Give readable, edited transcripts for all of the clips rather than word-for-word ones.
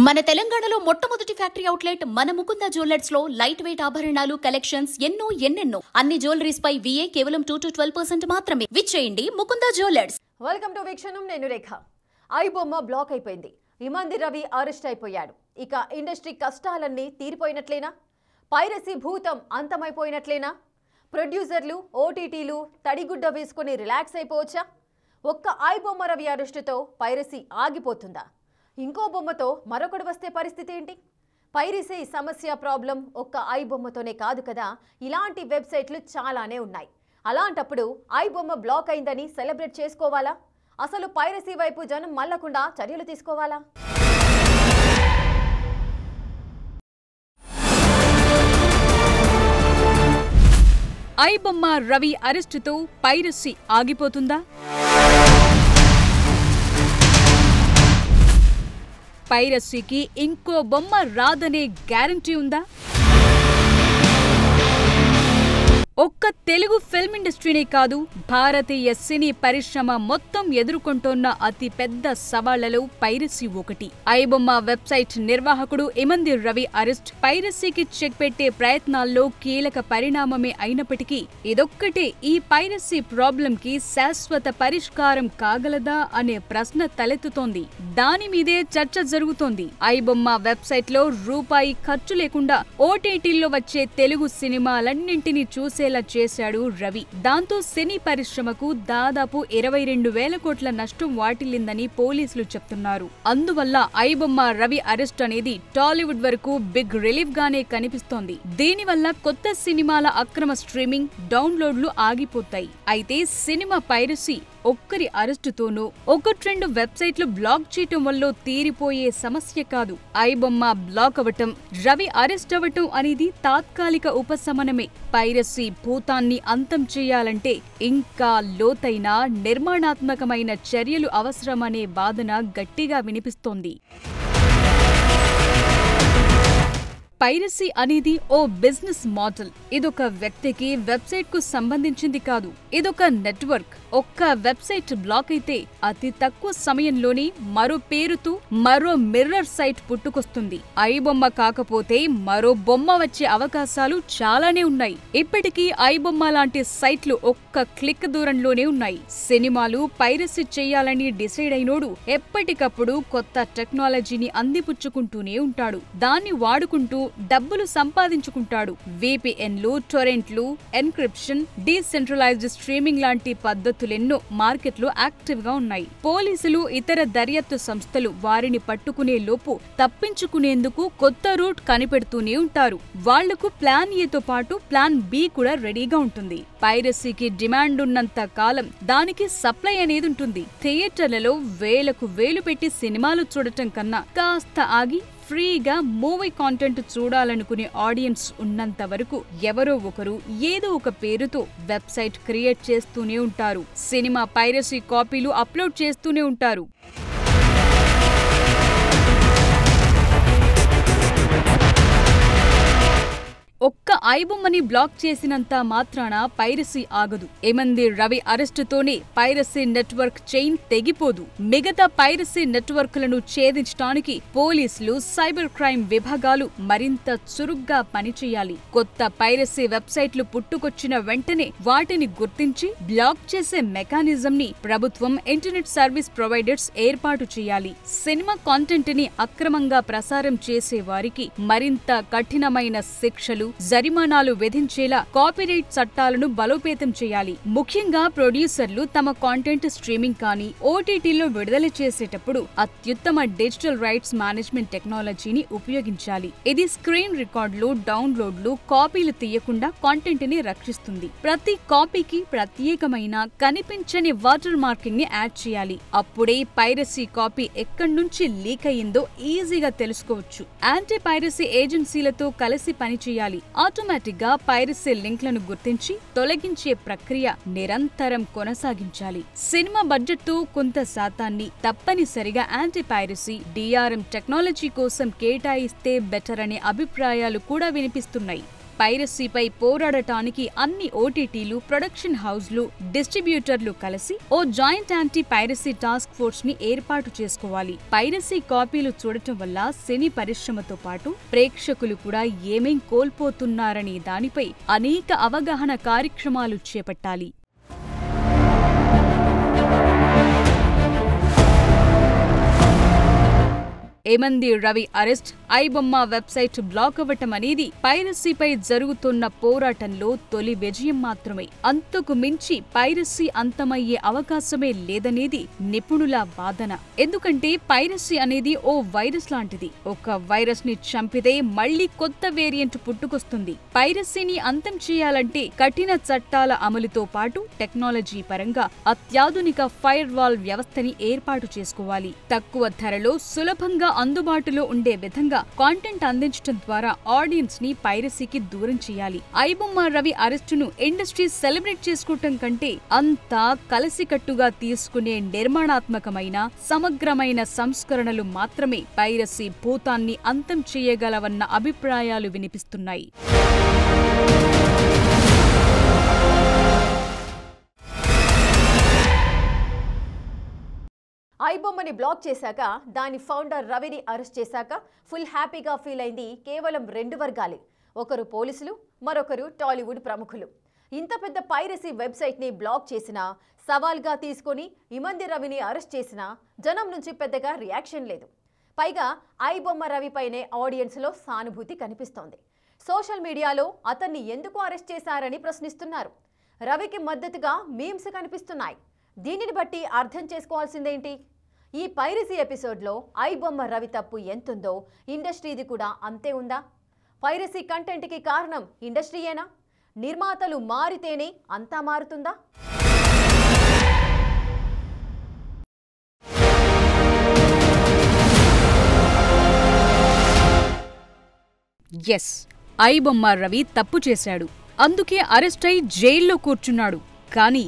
మన తెలంగాణలో మొట్టమొదటి ఫ్యాక్టరీ అవుట్లెట్ మన ముకుంద జ్యువెలర్స్ లో లైట్ వెయిట్ ఆభరణాలు కలెక్షన్స్ ఎన్నెన్నో అన్ని జ్యువెలరీస్ పై VA కేవలం 2 to 12% మాత్రమే. విచ్చేయండి Mukunda jewellers. Welcome to Veekshanam. నేను రేఖ. ఐబొమ్మ బ్లాక్ అయిపోయింది. ఇమంది రవి అరెస్ట్ అయిపోయాడు. ఇక ఇండస్ట్రీ కష్టాలన్నీ తీరిపోయినట్లేనా? పైరసీ భూతం అంతమైపోయినట్లేనా? ప్రొడ్యూసర్లు ఓటీటీలు తడిగుడ్డ వేసుకుని రిలాక్స్ అయిపోవచ్చా? ఒక్క ఐబొమ్మ రవి అరెస్టుతో పైరసీ ఆగిపోతుందా? ఇంకో బొమ్మతో మరొకటి వస్తే పరిస్థితి ఏంటి? పైరసీ సమస్య ప్రాబ్లం ఒక్క ఐబొమ్మతోనే కాదు కదా, ఇలాంటి వెబ్సైట్లు చాలానే ఉన్నాయి. అలాంటప్పుడు ఐబొమ్మ బ్లాక్ అయిందని సెలబ్రేట్ చేసుకోవాలా? అసలు పైరసీ వైపు జనం మళ్ళకుండా చర్యలు తీసుకోవాలా? ఐబొమ్మ రవి అరెస్టుతో పైరసీ ఆగిపోతుందా? పైరసీకి ఇంకో బొమ్మ రాదనే గ్యారంటీ ఉందా? ఒక్క తెలుగు ఫిల్మ్ ఇండస్ట్రీనే కాదు, భారతీయ సినీ పరిశ్రమ మొత్తం ఎదుర్కొంటోన్న అతి పెద్ద సవాళ్లలో పైరసీ ఒకటి. ఐబొమ్మ వెబ్సైట్ నిర్వాహకుడు ఇమంది రవి అరెస్ట్ పైరసీకి చెక్ పెట్టే ప్రయత్నాల్లో కీలక పరిణామమే అయినప్పటికీ ఇదొక్కటే ఈ పైరసీ ప్రాబ్లంకి శాశ్వత పరిష్కారం కాగలదా అనే ప్రశ్న తలెత్తుతోంది. దాని మీదే చర్చ జరుగుతోంది. ఐబొమ్మ వెబ్సైట్ లో రూపాయి ఖర్చు లేకుండా ఓటీటీల్లో వచ్చే తెలుగు సినిమాలన్నింటినీ చూసే చేశాడు రవి. దాంతో సినీ పరిశ్రమకు దాదాపు 22,000 కోట్ల నష్టం వాటిల్లిందని పోలీసులు చెప్తున్నారు. అందువల్ల ఐబొమ్మ రవి అరెస్ట్ అనేది టాలీవుడ్ వరకు బిగ్ రిలీఫ్ గానే కనిపిస్తోంది. దీనివల్ల కొత్త సినిమాల అక్రమ స్ట్రీమింగ్, డౌన్లోడ్లు ఆగిపోతాయి. అయితే సినిమా పైరసీ ఒక్కరి అరెస్టుతోనూ 1-2 వెబ్సైట్లు బ్లాక్ చేయటం వల్ల తీరిపోయే సమస్య కాదు. ఐబొమ్మ బ్లాక్ అవటం, రవి అరెస్ట్ అవటం అనేది తాత్కాలిక ఉపశమనమే. పైరసీ భూతాన్ని అంతం చేయాలంటే ఇంకా లోతైన నిర్మాణాత్మకమైన చర్యలు అవసరమనే వాదన గట్టిగా వినిపిస్తోంది. పైరసీ అనేది ఓ బిజినెస్ మోడల్. ఇదొక వ్యక్తికి వెబ్సైట్ కు సంబంధించింది కాదు, ఇదొక నెట్వర్క్. ఒక్క వెబ్సైట్ బ్లాక్ అయితే అతి తక్కువ సమయంలోనే మరో పేరుతో మరో మిర్రర్ సైట్ పుట్టుకొస్తుంది. ఐబొమ్మ కాకపోతే మరో బొమ్మ వచ్చే అవకాశాలు చాలానే ఉన్నాయి. ఇప్పటికీ ఐబొమ్మ లాంటి సైట్లు ఒక్క క్లిక్ దూరంలోనే ఉన్నాయి. సినిమాలు పైరసీ చేయాలని డిసైడ్ అయినోడు ఎప్పటికప్పుడు కొత్త టెక్నాలజీని అందిపుచ్చుకుంటూనే ఉంటాడు. దాన్ని వాడుకుంటూ డబ్బులు సంపాదించుకుంటాడు. VPNలు, టొరెంట్లు, ఎన్క్రిప్షన్, డీసెంట్రలైజ్డ్ స్ట్రీమింగ్ లాంటి పద్ధతులెన్నో మార్కెట్లో యాక్టివ్ గా ఉన్నాయి. పోలీసులు, ఇతర దర్యాప్తు సంస్థలు వారిని పట్టుకునే లోపు తప్పించుకునేందుకు కొత్త రూట్ కనిపెడుతూనే ఉంటారు. వాళ్లకు ప్లాన్ ఏతో పాటు ప్లాన్ B కూడా రెడీగా ఉంటుంది. పైరసీకి డిమాండ్ ఉన్నంత కాలం దానికి సప్లై అనేది ఉంటుంది. థియేటర్లలో వేలు పెట్టి సినిమాలు చూడటం కన్నా కాస్త ఆగి ఫ్రీగా మూవీ కాంటెంట్ చూడాలనుకునే ఆడియన్స్ ఉన్నంత వరకు ఎవరో ఒకరు ఏదో ఒక పేరుతో వెబ్సైట్ క్రియేట్ చేస్తూనే ఉంటారు. సినిమా పైరసీ కాపీలు అప్లోడ్ చేస్తూనే ఉంటారు. ఒక్క ఐబొమ్మని బ్లాక్ చేసినంత మాత్రాన పైరసీ ఆగదు. ఇమంది రవి అరెస్టుతోనే పైరసీ నెట్వర్క్ చైన్ తెగిపోదు. మిగతా పైరసీ నెట్వర్క్లను ఛేదించడానికి పోలీసులు, సైబర్ క్రైమ్ విభాగాలు మరింత చురుగ్గా పనిచేయాలి. కొత్త పైరసీ వెబ్సైట్లు పుట్టుకొచ్చిన వెంటనే వాటిని గుర్తించి బ్లాక్ చేసే మెకానిజం ని ప్రభుత్వం, ఇంటర్నెట్ సర్వీస్ ప్రొవైడర్స్ ఏర్పాటు చేయాలి. సినిమా కాంటెంట్ ని అక్రమంగా ప్రసారం చేసే వారికి మరింత కఠినమైన శిక్షలు, జరిమానాలు విధించేలా కాపీరైట్ చట్టాలను బలోపేతం చేయాలి. ముఖ్యంగా ప్రొడ్యూసర్లు తమ కాంటెంట్ స్ట్రీమింగ్ కానీ ఓటీటీలో విడుదల చేసేటప్పుడు అత్యుత్తమ డిజిటల్ రైట్స్ మేనేజ్మెంట్ టెక్నాలజీని ఉపయోగించాలి. ఇది స్క్రీన్ రికార్డులు, డౌన్లోడ్లు, కాపీలు తీయకుండా కాంటెంట్ ని రక్షిస్తుంది. ప్రతి కాపీకి ప్రత్యేకమైన కనిపించని వాటర్ మార్కింగ్ ని యాడ్ చేయాలి. అప్పుడే పైరసీ కాపీ ఎక్కడి నుంచి లీక్ అయ్యిందో ఈజీగా తెలుసుకోవచ్చు. యాంటీ పైరసీ ఏజెన్సీలతో కలిసి పనిచేయాలి. ఆటోమేటిక్ గా పైరసీ లింక్లను గుర్తించి తొలగించే ప్రక్రియ నిరంతరం కొనసాగించాలి. సినిమా బడ్జెట్ తో కొంత శాతాన్ని తప్పనిసరిగా యాంటీ పైరసీ, DRM టెక్నాలజీ కోసం కేటాయిస్తే బెటర్ అనే అభిప్రాయాలు కూడా వినిపిస్తున్నాయి. పైరసీపై పోరాడటానికి అన్ని ఓటీటీలు, ప్రొడక్షన్ హౌస్లు, డిస్ట్రిబ్యూటర్లు కలిసి ఓ joint anti piracy task force ని ఏర్పాటు చేసుకోవాలి. పైరసీ కాపీలు చూడటం వల్ల సినీ పరిశ్రమతో పాటు ప్రేక్షకులు కూడా ఏమేం కోల్పోతున్నారనే దానిపై అనేక అవగాహన కార్యక్రమాలు చేపట్టాలి. ఏమంది Ravi arrest, iBomma website block అవ్వటం అనేది పైరసీపై జరుగుతున్న పోరాటంలో తొలి విజయం మాత్రమే. అంతకు మించి పైరసీ అంతమయ్యే అవకాశమే లేదనేది నిపుణుల వాదన. ఎందుకంటే పైరసీ అనేది ఓ వైరస్ లాంటిది. ఒక వైరస్ ని చంపితే మళ్లీ కొత్త వేరియంట్ పుట్టుకొస్తుంది. పైరసీని అంతం చేయాలంటే కఠిన చట్టాల అమలుతో పాటు టెక్నాలజీ పరంగా అత్యాధునిక ఫైర్ వాల్ వ్యవస్థని ఏర్పాటు చేసుకోవాలి. తక్కువ ధరలో సులభంగా అందుబాటులో ఉండే విధంగా కాంటెంట్ అందించడం ద్వారా ఆడియన్స్ ని పైరసీకి దూరం చేయాలి. ఐబొమ్మ రవి అరెస్టును ఇండస్ట్రీ సెలబ్రేట్ చేసుకోవటం కంటే అంతా కలిసికట్టుగా తీసుకునే నిర్మాణాత్మకమైన, సమగ్రమైన సంస్కరణలు మాత్రమే పైరసీ భూతాన్ని అంతం చేయగలవన్న అభిప్రాయాలు వినిపిస్తున్నాయి. ఐబొమ్మని బ్లాక్ చేశాక, దాని ఫౌండర్ రవిని అరెస్ట్ చేశాక ఫుల్ హ్యాపీగా ఫీల్ అయింది కేవలం 2 వర్గాలే. ఒకరు పోలీసులు, మరొకరు టాలీవుడ్ ప్రముఖులు. ఇంత పెద్ద పైరసీ వెబ్సైట్ని బ్లాక్ చేసినా, సవాల్గా తీసుకొని ఇమంది రవిని అరెస్ట్ చేసినా జనం నుంచి పెద్దగా రియాక్షన్ లేదు. పైగా ఐబొమ్మ రవిపైనే ఆడియన్స్లో సానుభూతి కనిపిస్తోంది. సోషల్ మీడియాలో అతన్ని ఎందుకు అరెస్ట్ చేశారని ప్రశ్నిస్తున్నారు. రవికి మద్దతుగా మీమ్స్ కనిపిస్తున్నాయి. దీనిని బట్టి అర్థం చేసుకోవాల్సిందేంటి? ఈ పైరసీ ఎపిసోడ్లో ఐబొమ్మ రవి తప్పు ఎంతుందో ఇండస్ట్రీది కూడా అంతే ఉందా? పైరసీ కంటెంట్కి కారణం ఇండస్ట్రీయేనా? నిర్మాతలు మారితేనే అంతా మారుతుందా? ఎస్, ఐబొమ్మ రవి తప్పు చేశాడు. అందుకే అరెస్ట్ అయి జైల్లో కూర్చున్నాడు. కానీ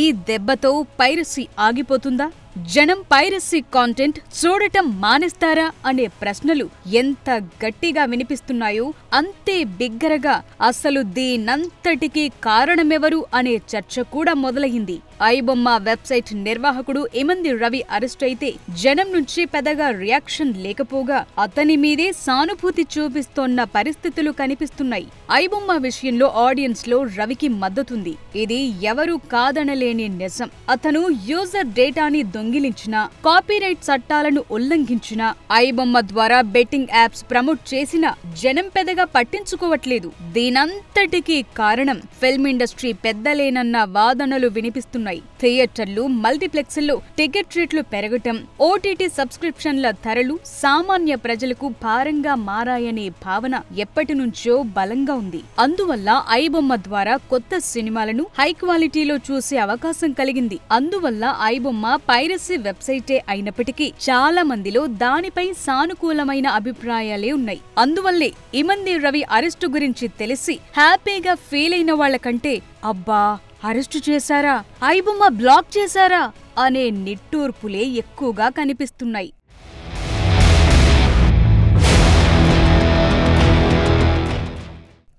ఈ దెబ్బతో పైరసీ ఆగిపోతుందా? జనం పైరసీ కాంటెంట్ చూడటం మానేస్తారా అనే ప్రశ్నలు ఎంత గట్టిగా వినిపిస్తున్నాయో అంతే బిగ్గరగా అసలు దీనంతటికీ కారణమెవరు అనే చర్చ కూడా మొదలైంది. ఐబొమ్మ వెబ్సైట్ నిర్వాహకుడు ఇమంది రవి అరెస్ట్ అయితే జనం నుంచి పెద్దగా రియాక్షన్ లేకపోగా అతని మీదే సానుభూతి చూపిస్తోన్న పరిస్థితులు కనిపిస్తున్నాయి. ఐబొమ్మ విషయంలో ఆడియన్స్ లో రవికి మద్దతుంది. ఇది ఎవరు కాదనలేని నిజం. అతను యూజర్ డేటాని దొంగిలించినా, కాపీరైట్ చట్టాలను ఉల్లంఘించినా, ఐబొమ్మ ద్వారా బెట్టింగ్ యాప్స్ ప్రమోట్ చేసినా జనం పెద్దగా పట్టించుకోవట్లేదు. దీనంతటికీ కారణం ఫిల్మ్ ఇండస్ట్రీ పెద్దలేనన్న వాదనలు వినిపిస్తున్నాయి. థియేటర్లు, మల్టీప్లెక్స్ల్లో టికెట్ రేట్లు పెరగటం, ఓటీటీ సబ్స్క్రిప్షన్ల ధరలు సామాన్య ప్రజలకు భారంగా మారాయనే భావన ఎప్పటి నుంచో బలంగా ఉంది. అందువల్ల ఐబొమ్మ ద్వారా కొత్త సినిమాలను హై క్వాలిటీలో చూసే అవకాశం కలిగింది. అందువల్ల ఐబొమ్మ పైరసీ వెబ్సైటే అయినప్పటికీ చాలా మందిలో దానిపై సానుకూలమైన అభిప్రాయాలే ఉన్నాయి. అందువల్లే ఇమంది రవి అరెస్టు గురించి తెలిసి హ్యాపీగా ఫీల్ అయిన వాళ్లకంటే అబ్బా అరెస్టు చేశారా, ఐబొమ్మ బ్లాక్ చేశారా అనే నిట్టూర్పులే ఎక్కువగా కనిపిస్తున్నాయి.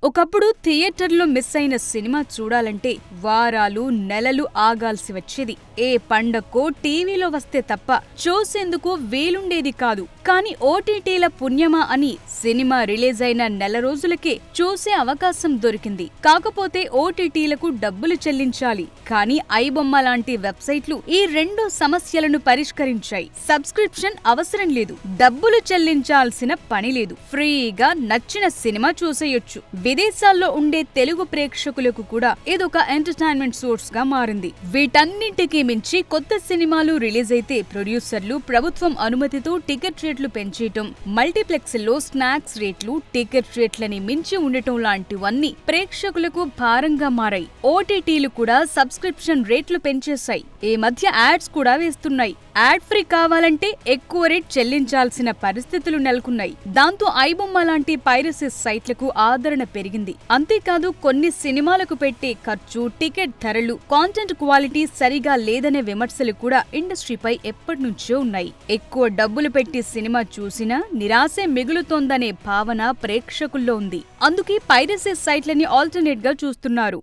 ఒకప్పుడు థియేటర్లో మిస్ అయిన సినిమా చూడాలంటే వారాలు, నెలలు ఆగాల్సి వచ్చేది. ఏ పండక్కో టీవీలో వస్తే తప్ప చూసేందుకు వీలుండేది కాదు. కానీ ఓటీటీల పుణ్యమా అని సినిమా రిలీజ్ అయిన నెల రోజులకే చూసే అవకాశం దొరికింది. కాకపోతే ఓటీటీలకు డబ్బులు చెల్లించాలి. కానీ ఐబొమ్మ లాంటి వెబ్సైట్లు ఈ 2 సమస్యలను పరిష్కరించాయి. సబ్స్క్రిప్షన్ అవసరం లేదు, డబ్బులు చెల్లించాల్సిన పని లేదు, ఫ్రీగా నచ్చిన సినిమా చూసేయొచ్చు. విదేశాల్లో ఉండే తెలుగు ప్రేక్షకులకు కూడా ఇదొక ఎంటర్టైన్మెంట్ సోర్స్ గా మారింది. వీటన్నింటికీ మించి కొత్త సినిమాలు రిలీజ్ అయితే ప్రొడ్యూసర్లు ప్రభుత్వం అనుమతితో టికెట్ రేట్లు పెంచేయటం, మల్టీప్లెక్స్ లో స్నాక్స్ రేట్లు టికెట్ రేట్లని మించి ఉండటం లాంటివన్నీ ప్రేక్షకులకు భారంగా మారాయి. ఓటీటీలు కూడా సబ్స్క్రిప్షన్ రేట్లు పెంచేశాయి. ఈ మధ్య యాడ్స్ కూడా వేస్తున్నాయి. యాడ్ ఫ్రీ కావాలంటే ఎక్కువ రేట్ చెల్లించాల్సిన పరిస్థితులు నెలకొన్నాయి. దాంతో ఐబొమ్మ లాంటి పైరసీ సైట్లకు ఆదరణ పెరిగింది. అంతేకాదు కొన్ని సినిమాలకు పెట్టే ఖర్చు, టికెట్ ధరలు, కాంటెంట్ క్వాలిటీ సరిగా లేదనే విమర్శలు కూడా ఇండస్ట్రీపై ఎప్పటినుంచో ఉన్నాయి. ఎక్కువ డబ్బులు పెట్టి సినిమా చూసినా నిరాశే మిగులుతోందనే భావన ప్రేక్షకుల్లో ఉంది. అందుకే పైరసీ సైట్లని ఆల్టర్నేట్ గా చూస్తున్నారు.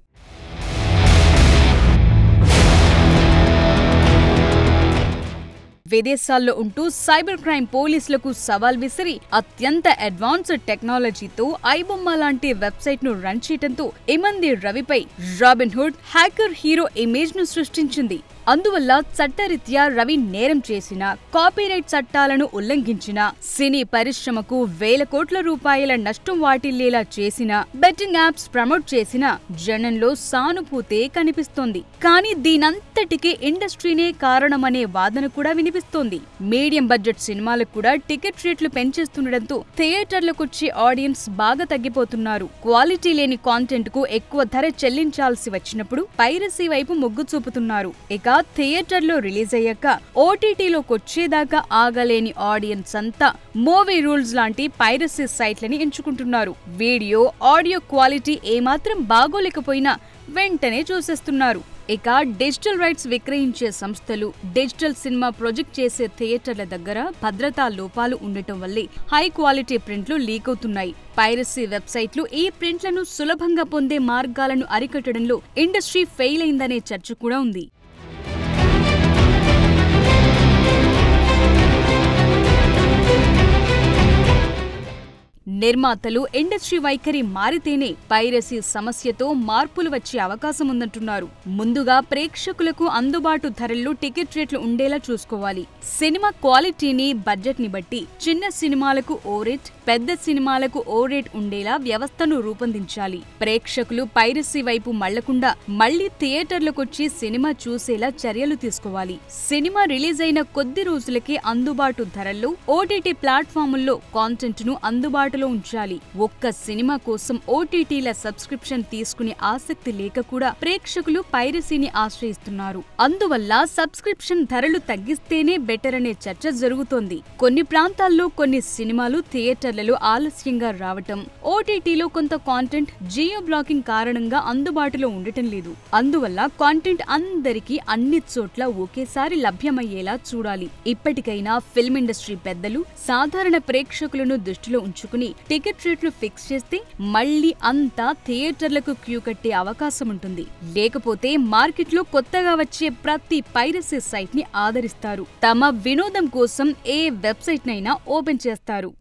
విదేశాల్లో ఉంటూ సైబర్ క్రైమ్ పోలీసులకు సవాల్ విసిరి అత్యంత అడ్వాన్స్డ్ టెక్నాలజీతో ఐబొమ్మ లాంటి వెబ్సైట్ ను రన్ చేయడంతో ఇమంది రవిపై రాబిన్హుడ్ హ్యాకర్ హీరో ఇమేజ్ ను సృష్టించింది. అందువల్ల చట్టరీత్యా రవి నేరం చేసిన, కాపీరైట్ చట్టాలను ఉల్లంఘించిన, సినీ పరిశ్రమకు వేల కోట్ల రూపాయల నష్టం వాటిల్లేలా చేసిన, బెట్టింగ్ యాప్స్ ప్రమోట్ చేసిన జనంలో సానుభూతే కనిపిస్తోంది. కానీ దీనంతటికీ ఇండస్ట్రీనే కారణమనే వాదన కూడా వినిపిస్తోంది. మీడియం బడ్జెట్ సినిమాలకు కూడా టికెట్ రేట్లు పెంచేస్తుండటంతో థియేటర్లకొచ్చే ఆడియన్స్ బాగా తగ్గిపోతున్నారు. క్వాలిటీ లేని కాంటెంట్ కు ఎక్కువ ధర చెల్లించాల్సి వచ్చినప్పుడు పైరసీ వైపు మొగ్గు చూపుతున్నారు. ఇక థియేటర్లో రిలీజ్ అయ్యాక ఓటీటీలోకొచ్చేదాకా ఆగలేని ఆడియన్స్ అంతా మూవీ రూల్స్ లాంటి పైరసీ సైట్లని ఎంచుకుంటున్నారు. వీడియో, ఆడియో క్వాలిటీ ఏమాత్రం బాగోలేకపోయినా వెంటనే చూసేస్తున్నారు. ఇక డిజిటల్ రైట్స్ విక్రయించే సంస్థలు, డిజిటల్ సినిమా ప్రొజెక్ట్ చేసే థియేటర్ల దగ్గర భద్రతా లోపాలు ఉండటం వల్లే హై క్వాలిటీ ప్రింట్లు లీక్ అవుతున్నాయి. పైరసీ వెబ్సైట్లు ఈ ప్రింట్లను సులభంగా పొందే మార్గాలను అరికట్టడంలో ఇండస్ట్రీ ఫెయిల్ అయిందనే చర్చ కూడా ఉంది. నిర్మాతలు ఇండస్ట్రీ వైఖరి మారితేనే పైరసీ సమస్యతో మార్పులు వచ్చే అవకాశం ఉందంటున్నారు. ముందుగా ప్రేక్షకులకు అందుబాటు ధరల్లో టికెట్ రేట్లు ఉండేలా చూసుకోవాలి. సినిమా క్వాలిటీని, బడ్జెట్ ని బట్టి చిన్న సినిమాలకు ఓ రేట్, పెద్ద సినిమాలకు ఓ రేట్ ఉండేలా వ్యవస్థను రూపొందించాలి. ప్రేక్షకులు పైరసీ వైపు మళ్లకుండా మళ్లీ థియేటర్లకొచ్చి సినిమా చూసేలా చర్యలు తీసుకోవాలి. సినిమా రిలీజ్ అయిన కొద్ది రోజులకే అందుబాటు ధరల్లో ఓటీటీ ప్లాట్ఫాముల్లో కాంటెంట్ ను అందుబాటులో ఉంచాలి. ఒక్క సినిమా కోసం ఓటీటీల సబ్స్క్రిప్షన్ తీసుకునే ఆసక్తి లేక కూడా ప్రేక్షకులు పైరసీని ఆశ్రయిస్తున్నారు. అందువల్ల సబ్స్క్రిప్షన్ ధరలు తగ్గిస్తేనే బెటర్ అనే చర్చ జరుగుతోంది. కొన్ని ప్రాంతాల్లో కొన్ని సినిమాలు థియేటర్లలో ఆలస్యంగా రావటం, ఓటీటీలో కొంత కాంటెంట్ జియో బ్లాకింగ్ కారణంగా అందుబాటులో ఉండటం లేదు. అందువల్ల కాంటెంట్ అందరికీ అన్ని చోట్ల ఒకేసారి లభ్యమయ్యేలా చూడాలి. ఇప్పటికైనా ఫిల్మ్ ఇండస్ట్రీ పెద్దలు సాధారణ ప్రేక్షకులను దృష్టిలో ఉంచుకుని టికెట్ రేట్లు ఫిక్స్ చేస్తే మళ్లీ అంతా థియేటర్లకు క్యూ కట్టే అవకాశం ఉంటుంది. లేకపోతే మార్కెట్లో కొత్తగా వచ్చే ప్రతి పైరసీ సైట్ ని ఆదరిస్తారు. తమ వినోదం కోసం ఏ వెబ్సైట్ నైనా ఓపెన్ చేస్తారు.